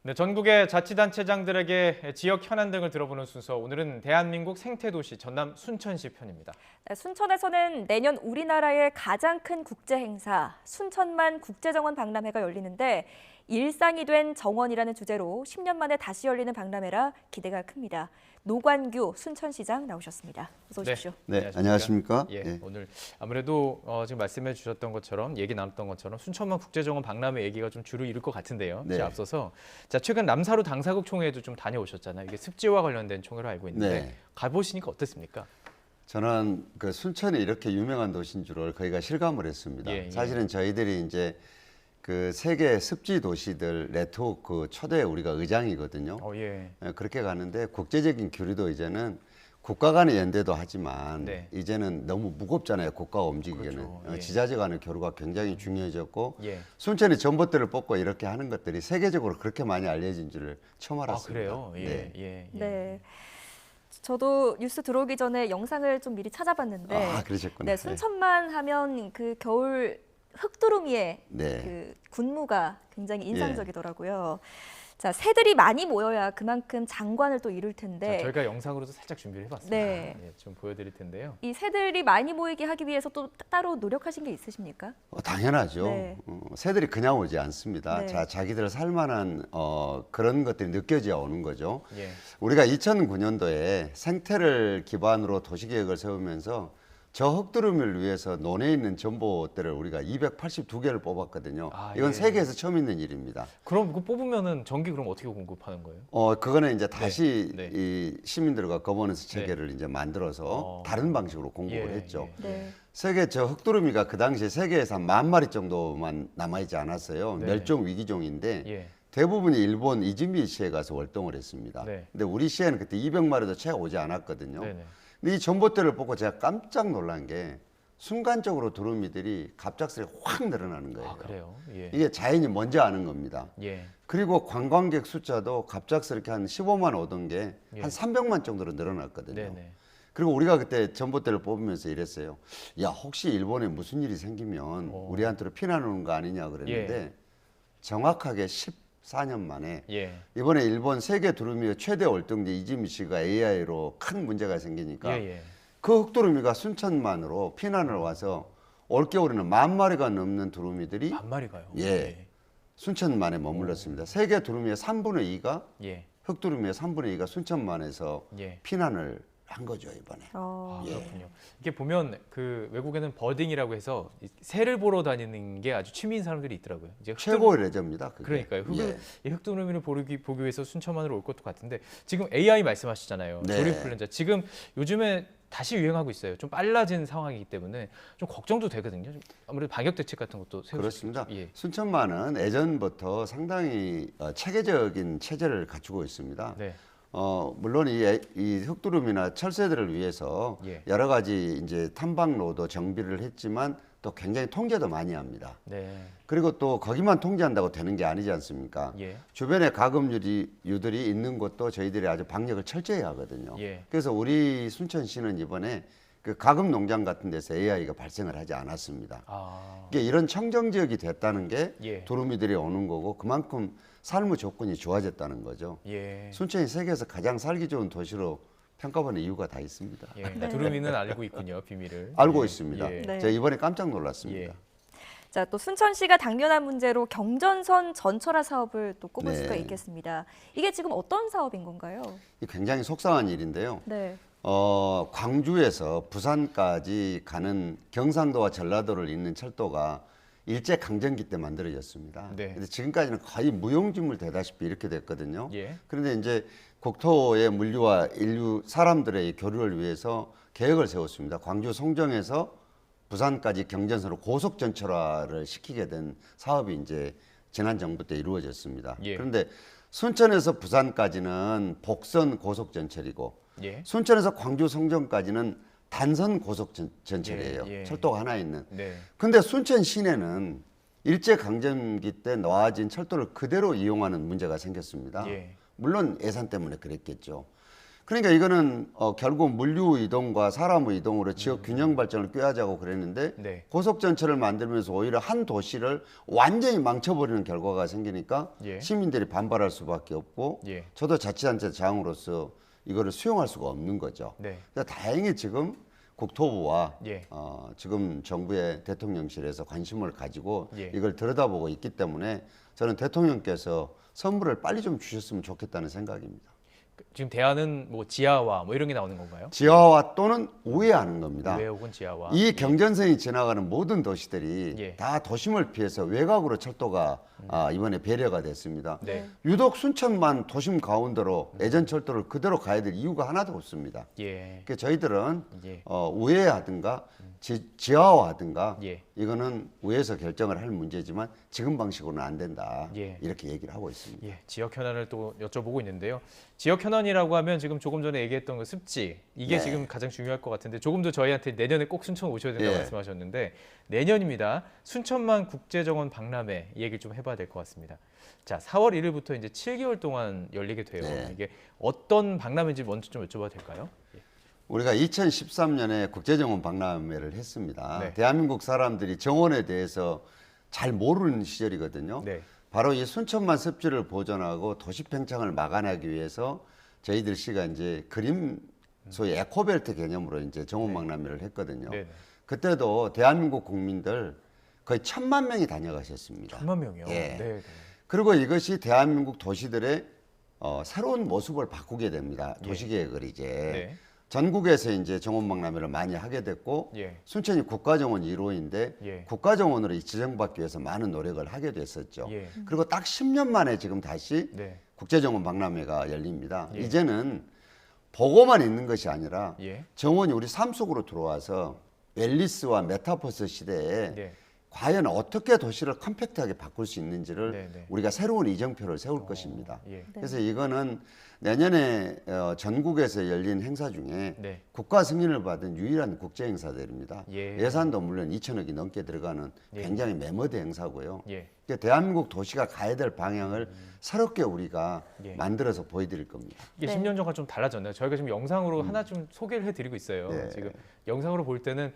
네, 전국의 자치단체장들에게 지역 현안 등을 들어보는 순서. 오늘은 대한민국 생태도시 전남 순천시 편입니다. 네, 순천에서는 내년 우리나라의 가장 큰 국제 행사 순천만 국제정원 박람회가 열리는데 일상이 된 정원이라는 주제로 10년 만에 다시 열리는 박람회라 기대가 큽니다. 노관규 순천시장 나오셨습니다. 어서 오십시오. 네, 안녕하십니까? 예, 예. 오늘 아무래도 지금 말씀해 주셨던 것처럼 얘기 나눴던 것처럼 순천만 국제정원 박람회 얘기가 좀 주를 이룰 것 같은데요. 네. 앞서서 자 최근 남사루 당사국 총회에도 좀 다녀오셨잖아요. 이게 습지와 관련된 총회로 알고 있는데 네. 가보시니까 어땠습니까? 저는 그 순천이 이렇게 유명한 도시인 줄을 거기가 실감을 했습니다. 예. 사실은 저희들이 이제 그 세계 습지 도시들 네트워크 초대 우리가 의장이거든요. 예. 그렇게 가는데 국제적인 교류도 이제는 국가 간의 연대도 하지만 네. 이제는 너무 무겁잖아요. 국가가 움직이기는. 그렇죠. 예. 지자체 간의 교류가 굉장히 중요해졌고 예. 순천이 전봇대를 뽑고 이렇게 하는 것들이 세계적으로 그렇게 많이 알려진 줄을 처음 아 알았습니다. 그래요? 예. 네. 예. 네. 저도 뉴스 들어오기 전에 영상을 좀 미리 찾아봤는데 아, 그러셨구나. 네, 순천만 하면 그 겨울 흑두루미의 네. 그 군무가 굉장히 인상적이더라고요. 자, 새들이 많이 모여야 그만큼 장관을 또 이룰 텐데 자, 저희가 영상으로도 살짝 준비를 해봤습니다. 네. 예, 좀 보여드릴 텐데요. 이 새들이 많이 모이게 하기 위해서 또 따로 노력하신 게 있으십니까? 당연하죠. 네. 새들이 그냥 오지 않습니다. 네. 자기들 살만한 그런 것들이 느껴져야 오는 거죠. 예. 우리가 2009년도에 생태를 기반으로 도시계획을 세우면서 저 흑두루미를 위해서 논에 있는 전봇대를 우리가 282개를 뽑았거든요. 아, 이건 예. 세계에서 처음 있는 일입니다. 그럼 그거 뽑으면은 전기 그럼 어떻게 공급하는 거예요? 그거는 이제 다시 네. 이 시민들과 거버넌스 체계를 이제 만들어서 다른 방식으로 공급을 했죠. 네. 세계 저 흑두루미가 그 당시 세계에서 한 10,000마리 정도만 남아있지 않았어요. 네. 멸종 위기종인데 예. 대부분이 일본 이즈미 시에 가서 월동을 했습니다. 네. 근데 우리 시에는 그때 200마리도 채 오지 않았거든요. 네네. 근데 이 전봇대를 보고 제가 깜짝 놀란 게 순간적으로 두루미들이 갑작스레 확 늘어나는 거예요. 아 그래요? 예. 이게 자연이 먼저 아는 겁니다. 예. 그리고 관광객 숫자도 갑작스럽게 한 15만 오던 게 한 예. 300만 정도로 늘어났거든요. 네네. 그리고 우리가 그때 전봇대를 뽑으면서 이랬어요. 야, 혹시 일본에 무슨 일이 생기면 우리한테로 피난 오는 거 아니냐 그랬는데 정확하게 14년 만에 예. 이번에 일본 세계 두루미의 최대 월등지 이즈미시가 AI로 큰 문제가 생기니까 예. 그 흑두루미가 순천만으로 피난을 와서 올겨울에는 10,000마리가 넘는 두루미들이 반 마리가요? 예. 순천만에 머물렀습니다. 세계 두루미의 3분의 2가 예. 흑두루미의 3분의 2가 순천만에서 예. 피난을 한 거죠 이번에. 아, 그렇군요. 이게 보면 그 외국에는 버딩이라고 해서 이 새를 보러 다니는 게 아주 취미인 사람들이 있더라고요. 이제 최고의 레저입니다. 그게. 그러니까요. 예. 이 흑두루미를 보기 위해서 순천만으로 올 것도 같은데 지금 AI 말씀하시잖아요. 네. 조립 훈련자. 지금 요즘에 다시 유행하고 있어요. 좀 빨라진 상황이기 때문에 좀 걱정도 되거든요. 좀 아무래도 방역 대책 같은 것도 세우고 그렇습니다. 예. 순천만은 예전부터 상당히 체계적인 체제를 갖추고 있습니다. 네. 물론 이 흑두루미나 철새들을 위해서 예. 여러 가지 이제 탐방로도 정비를 했지만 또 굉장히 통제도 많이 합니다. 네. 그리고 또 거기만 통제한다고 되는 게 아니지 않습니까? 예. 주변에 가금류들이 있는 곳도 저희들이 아주 방역을 철저히 하거든요. 예. 그래서 우리 순천시는 이번에 그 가금 농장 같은 데서 AI가 발생을 하지 않았습니다. 아. 이게 이런 청정 지역이 됐다는 게 예. 두루미들이 오는 거고 그만큼 삶의 조건이 좋아졌다는 거죠. 예. 순천이 세계에서 가장 살기 좋은 도시로 평가받는 이유가 다 있습니다. 예. 두루미는 알고 있군요. 비밀을. 알고 예. 있습니다. 예. 네. 제가 이번에 깜짝 놀랐습니다. 예. 자, 또 순천시가 당면한 문제로 경전선 전철화 사업을 또 꼽을 네. 수가 있겠습니다. 이게 지금 어떤 사업인 건가요? 이 굉장히 속상한 일인데요. 네. 광주에서 부산까지 가는 경상도와 전라도를 잇는 철도가 일제 강점기 때 만들어졌습니다. 네. 근데 지금까지는 거의 무용지물 되다시피 이렇게 됐거든요. 예. 그런데 이제 국토의 물류와 인류 사람들의 교류를 위해서 계획을 세웠습니다. 광주 송정에서 부산까지 경전선으로 고속 전철화를 시키게 된 사업이 이제 지난 정부 때 이루어졌습니다. 예. 그런데 순천에서 부산까지는 복선 고속 전철이고 예. 순천에서 광주 송정까지는 단선 고속 전철이에요. 예. 철도가 하나 있는. 네. 근데 순천 시내는 일제 강점기 때 놓아진 철도를 그대로 이용하는 문제가 생겼습니다. 예. 물론 예산 때문에 그랬겠죠. 그러니까 이거는 결국 물류 이동과 사람의 이동으로 지역 균형 발전을 꾀하자고 그랬는데 네. 고속 전철을 만들면서 오히려 한 도시를 완전히 망쳐버리는 결과가 생기니까 예. 시민들이 반발할 수밖에 없고 예. 저도 자치단체 장으로서 이거를 수용할 수가 없는 거죠. 네. 그래서 다행히 지금 국토부와 예. 지금 정부의 대통령실에서 관심을 가지고 예. 이걸 들여다보고 있기 때문에 저는 대통령께서 선물을 빨리 좀 주셨으면 좋겠다는 생각입니다. 지금 대안은 뭐 지하화 뭐 이런 게 나오는 건가요? 지하화 또는 우회하는 겁니다. 우회 혹은 지하화. 이 경전선이 지나가는 모든 도시들이 예. 다 도심을 피해서 외곽으로 철도가 이번에 배려가 됐습니다. 네. 유독 순천만 도심 가운데로 예전 철도를 그대로 가야 될 이유가 하나도 없습니다. 예. 그러니까 저희들은 예. 우회하든가 지하화하든가 예. 이거는 우회에서 결정을 할 문제지만 지금 방식으로는 안 된다. 예. 이렇게 얘기를 하고 있습니다. 예, 지역 현안을 또 여쭤보고 있는데요. 지역 현안이라고 하면 지금 조금 전에 얘기했던 그 습지 이게 네. 지금 가장 중요할 것 같은데 조금 더 저희한테 내년에 꼭 순천 오셔야 된다고 예. 말씀하셨는데 내년입니다. 순천만 국제정원 박람회 이 얘기를 좀 해봐야 될 것 같습니다. 자, 4월 1일부터 이제 7개월 동안 열리게 돼요. 네. 이게 어떤 박람회인지 먼저 좀 여쭤봐도 될까요? 예. 우리가 2013년에 국제정원 박람회를 했습니다. 네. 대한민국 사람들이 정원에 대해서 잘 모르는 시절이거든요. 네. 바로 이 순천만 습지를 보존하고 도시 팽창을 막아내기 위해서 저희들 시가 이제 그림 소위 에코벨트 개념으로 이제 정원 박람회를 했거든요. 네. 그때도 대한민국 국민들 거의 1,000만 명이 다녀가셨습니다. 1,000만 명이요. 예. 네. 네. 그리고 이것이 대한민국 도시들의 새로운 모습을 바꾸게 됩니다. 도시계획을 이제 네. 전국에서 이제 정원 박람회를 많이 하게 됐고 예. 순천이 국가정원 1호인데 예. 국가정원으로 지정받기 위해서 많은 노력을 하게 됐었죠. 예. 그리고 딱 10년 만에 지금 다시 네. 국제정원 박람회가 열립니다. 예. 이제는 보고만 있는 것이 아니라 예. 정원이 우리 삶 속으로 들어와서 웰리스와 메타버스 시대에 네. 과연 어떻게 도시를 컴팩트하게 바꿀 수 있는지를 네, 네. 우리가 새로운 이정표를 세울 것입니다. 예. 그래서 이거는 내년에 전국에서 열린 행사 중에 네. 국가 승인을 받은 유일한 국제 행사들입니다. 예. 예산도 물론 2천억이 넘게 들어가는 예. 굉장히 메모드 행사고요. 예. 그러니까 대한민국 도시가 가야 될 방향을 새롭게 우리가 예. 만들어서 보여드릴 겁니다. 이게 네. 10년 전과 좀 달라졌나요? 저희가 지금 영상으로 하나 좀 소개를 해드리고 있어요. 네. 지금 영상으로 볼 때는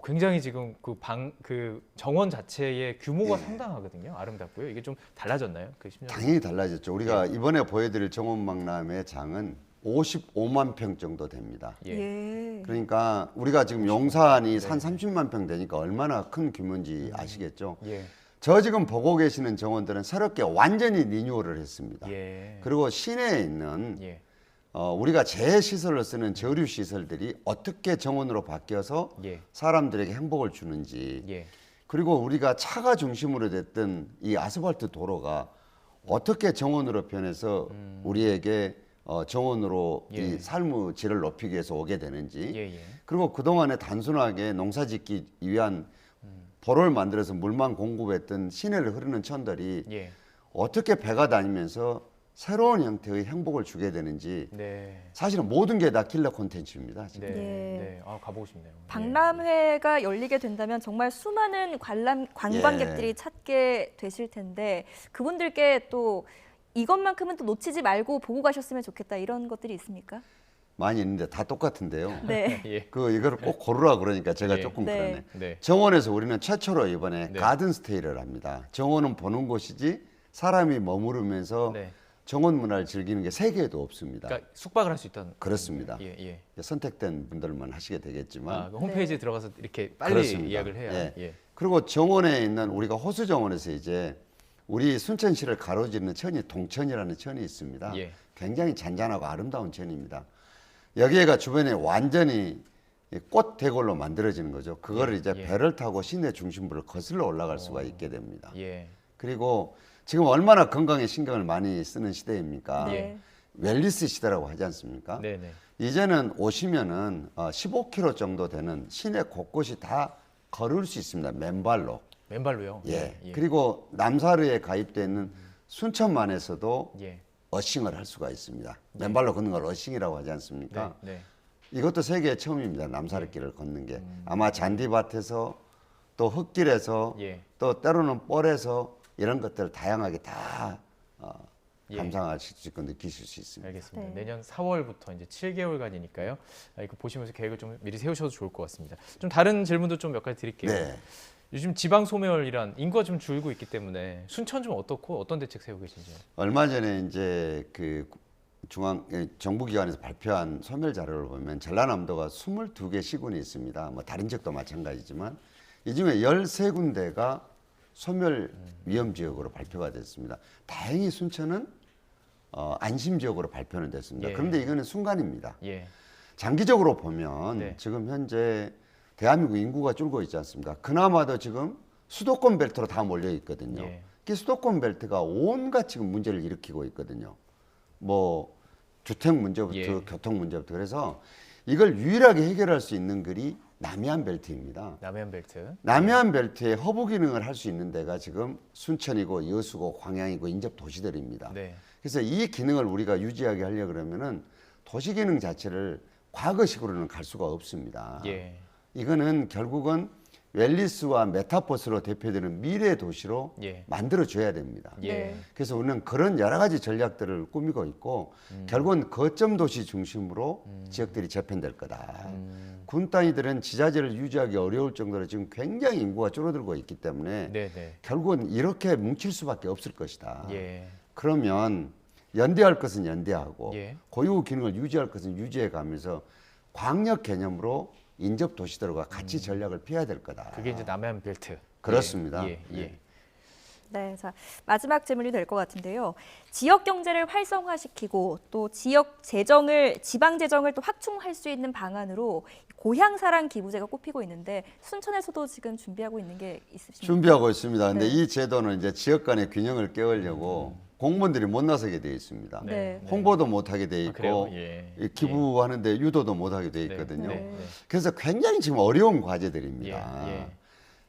굉장히 지금 그 정원 자체의 규모가 예. 상당하거든요. 아름답고요. 이게 좀 달라졌나요? 그 10년. 당연히 달라졌죠. 우리가 이번에 보여드릴 정원박람회 장은 55만 평 정도 됩니다. 예. 예. 그러니까 우리가 지금 용산이 한 30만 평 되니까 얼마나 큰 규모인지 아시겠죠. 예. 저 지금 보고 계시는 정원들은 새롭게 완전히 리뉴얼을 했습니다. 예. 그리고 시내에 있는 예. 우리가 재시설로 쓰는 저류 시설들이 어떻게 정원으로 바뀌어서 예. 사람들에게 행복을 주는지, 예. 그리고 우리가 차가 중심으로 됐던 이 아스팔트 도로가 어떻게 정원으로 변해서 우리에게 정원으로 예. 이 삶의 질을 높이기 위해서 오게 되는지, 예. 예. 그리고 그동안에 단순하게 농사짓기 위한 보를 만들어서 물만 공급했던 시내를 흐르는 천들이 예. 어떻게 배가 다니면서 새로운 형태의 행복을 주게 되는지, 네. 사실은 모든 게 다 킬러 콘텐츠입니다. 네. 지금. 예. 네. 아, 가보고 싶네요. 박람회가 열리게 된다면 정말 수많은 관광객들이 예. 찾게 되실 텐데 그분들께 또 이것만큼은 또 놓치지 말고 보고 가셨으면 좋겠다 이런 것들이 있습니까? 많이 있는데 다 똑같은데요. 네. 예. 이거를 꼭 고르라 그러니까 제가 예. 조금 네. 그러네. 네. 정원에서 우리는 최초로 이번에 네. 가든 스테이를 합니다. 정원은 보는 곳이지 사람이 머무르면서 네. 정원 문화를 즐기는 게 세계에도 없습니다. 그러니까 숙박을 할 수 있다는. 그렇습니다. 예. 예. 선택된 분들만 하시게 되겠지만 아, 그 홈페이지에 네. 들어가서 이렇게 빨리 그렇습니다. 예약을 해야. 예. 예. 그리고 정원에 있는 우리가 호수 정원에서 이제 우리 순천시를 가로지르는 천이 동천이라는 천이 있습니다. 예. 굉장히 잔잔하고 아름다운 천입니다. 여기가 주변에 완전히 꽃 대골로 만들어지는 거죠. 그거를 예, 이제 예. 배를 타고 시내 중심부를 거슬러 올라갈 수가 있게 됩니다. 예. 그리고 지금 얼마나 건강에 신경을 많이 쓰는 시대입니까? 네. 웰리스 시대라고 하지 않습니까? 네, 네. 이제는 오시면은 15km 정도 되는 시내 곳곳이 다 걸을 수 있습니다. 맨발로. 맨발로요. 예. 그리고 남사르에 가입되어 있는 순천만에서도 예. 어싱을 할 수가 있습니다. 맨발로 걷는 걸 어싱이라고 하지 않습니까? 네. 네. 이것도 세계 처음입니다. 남사르길을 걷는 게. 아마 잔디밭에서 또 흙길에서 예. 또 때로는 뻘에서 이런 것들 다양하게 다 예. 감상하실 수 있고 느끼실 수 있습니다. 알겠습니다. 네. 내년 4월부터 이제 7개월간이니까요. 이거 보시면서 계획을 좀 미리 세우셔도 좋을 것 같습니다. 좀 다른 질문도 좀 몇 가지 드릴게요. 네. 요즘 지방 소멸이란 인구가 좀 줄고 있기 때문에 순천 좀 어떻고 어떤 대책 세우고 계신지요? 얼마 전에 이제 그 정부기관에서 발표한 소멸 자료를 보면 전라남도가 22개 시군이 있습니다. 뭐 다른 지역도 마찬가지지만 이 중에 13군데가 소멸 위험 지역으로 발표가 됐습니다. 다행히 순천은 안심 지역으로 발표는 됐습니다. 예. 그런데 이거는 순간입니다. 예. 장기적으로 보면 네. 지금 현재 대한민국 인구가 줄고 있지 않습니까? 그나마도 지금 수도권 벨트로 다 몰려 있거든요. 예. 그 수도권 벨트가 온갖 지금 문제를 일으키고 있거든요. 뭐 주택 문제부터 예. 교통 문제부터 그래서 이걸 유일하게 해결할 수 있는 글이 남해안 벨트입니다. 남해안 벨트. 남해안 벨트에 허브 기능을 할 수 있는 데가 지금 순천이고 여수고 광양이고 인접 도시들입니다. 네. 그래서 이 기능을 우리가 유지하게 하려 그러면은 도시 기능 자체를 과거식으로는 갈 수가 없습니다. 예. 이거는 결국은 웰리스와 메타버스로 대표되는 미래 도시로 예. 만들어 줘야 됩니다. 예. 네. 그래서 우리는 그런 여러 가지 전략들을 꾸미고 있고 결국은 거점 도시 중심으로 지역들이 재편될 거다. 군 단위들은 지자체를 유지하기 어려울 정도로 지금 굉장히 인구가 줄어들고 있기 때문에 네, 네. 결국은 이렇게 뭉칠 수밖에 없을 것이다. 예. 그러면 연대할 것은 연대하고 예. 고유 기능을 유지할 것은 유지해 가면서 광역 개념으로 인접 도시들과 같이 전략을 펴야 될 거다. 그게 이제 남해안 벨트. 그렇습니다. 예. 예. 네. 네, 자 마지막 질문이 될 것 같은데요. 지역 경제를 활성화시키고 또 지역 재정을 지방 재정을 또 확충할 수 있는 방안으로 고향사랑 기부제가 꼽히고 있는데 순천에서도 지금 준비하고 있는 게 있으십니까? 준비하고 있습니다. 근데 네. 이 제도는 이제 지역 간의 균형을 깨우려고 공무원들이 못 나서게 돼 있습니다. 네. 홍보도 못 하게 돼 아, 그래요? 있고 예. 이 기부하는데 유도도 못 하게 돼 네. 있거든요. 네. 그래서 굉장히 지금 어려운 예. 과제들입니다. 예.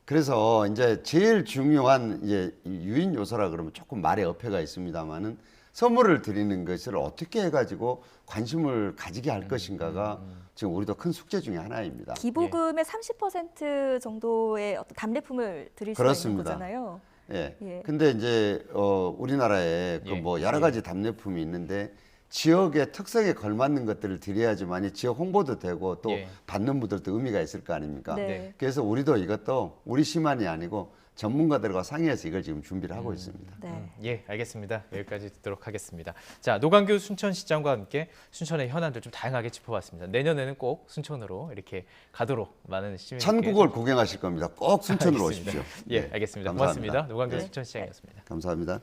그래서 이제 제일 중요한 이제 유인 요소라 그러면 조금 말에 어폐가 있습니다만은 선물을 드리는 것을 어떻게 해가지고 관심을 가지게 할 것인가가 지금 우리도 큰 숙제 중에 하나입니다. 기부금의 30% 정도의 어떤 답례품을 드릴 수가 있는 그렇습니다. 거잖아요. 예. 예. 근데 이제 우리나라에 그 예. 뭐 여러 가지 답례품이 있는데 지역의 특성에 걸맞는 것들을 드려야지만이 지역 홍보도 되고 또 예. 받는 분들도 의미가 있을 거 아닙니까? 네. 그래서 우리도 이것도 우리 시만이 아니고 전문가들과 상의해서 이걸 지금 준비를 하고 있습니다. 네. 예, 알겠습니다. 여기까지 듣도록 하겠습니다. 자, 노광규 순천시장과 함께 순천의 현안들 좀 다양하게 짚어봤습니다. 내년에는 꼭 순천으로 이렇게 가도록 많은 시민들께 천국을 구경하실 겁니다. 꼭 순천으로 알겠습니다. 오십시오. 예, 네, 알겠습니다. 감사합니다. 고맙습니다. 노광규 네. 순천시장이었습니다. 감사합니다.